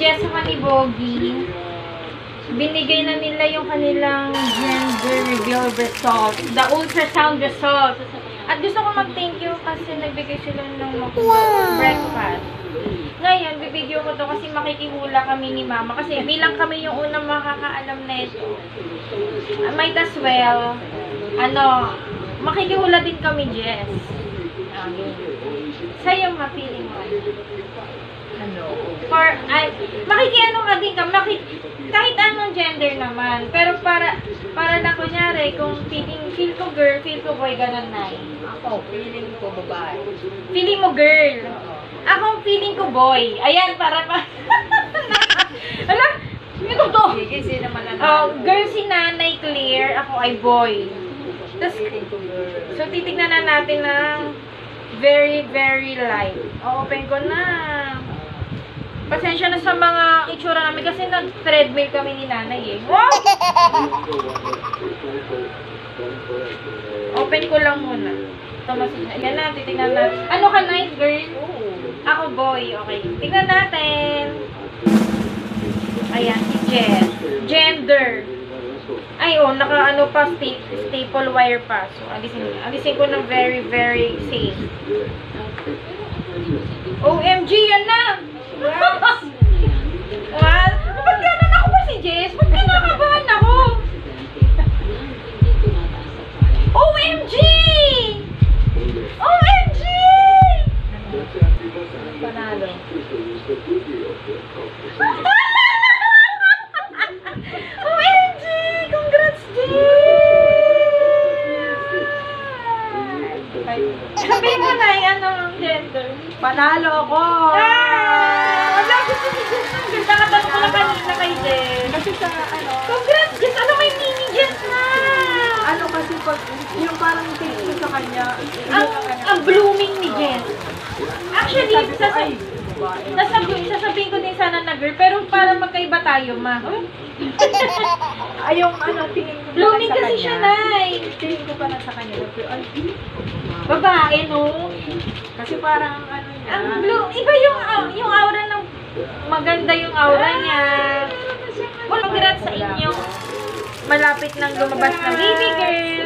Jess sa ni Bogie. Binigay na nila yung kanilang gender reveal result. The ultrasound result. At gusto ko mag-thank you kasi nagbigay sila ng breakfast. Ngayon, bibigyan ko to kasi makikihula kami ni Mama. Kasi bilang kami yung unang makakaalam na ito. Might as well, makikihula din kami, Jess. Sa'yo, ma-feeling mo. Makikiano ka din ka, kahit anong gender naman. Pero para na kunyari, kung feel ko girl, feel ko boy, ganun na eh. Ako, feeling ko babae. Feeling mo girl. Ako, feeling ko boy. Ayan, para pa. Alam, ito to. Sige, sino mananalo? Girl si Nanay Claire, ako ay boy. Tapos, so titignan na natin ng very, very light. Open ko na. Pasensya na sa mga itsura namin kasi nag-treadmill kami ni Nanay eh. Wow! Open ko lang muna. Yan na, titignan natin. Ano ka, night girl? Ako boy, okay. Tignan natin. Ayan, si Jess. Gender. Ay, naka-ano pa, staple wire pa. So, alisin ko ng very, very safe. OMG, yan na! What? Ba't gano'n ako ba si Jess? Ba't kinakabahan ako? OMG! OMG! Panalo. OMG! Congrats, Jess! Sabihin mo na yung anong gender. Panalo ako! Wala, gusto ni Jess ng ganda. Nakatanong ko lang kanina kay Jess. Kasi sa Congrats, Jess! Ano may mini Jess na? kasi pag, yung parang taste ko sa kanya, Ang blooming ni Jess. Actually, sasabihin ko din sana na girl, pero para magkaiba tayo, ma. ay, yung tingin ko Blooming sa kasi kanya. siya, Nay. Tingin ko pa lang sa kanya. Ay, Babae, no? kasi parang niya. Ang blue, iba yung aura ng maganda yung aura niya. Congrats sa inyo. Malapit nang lumabas na baby girl.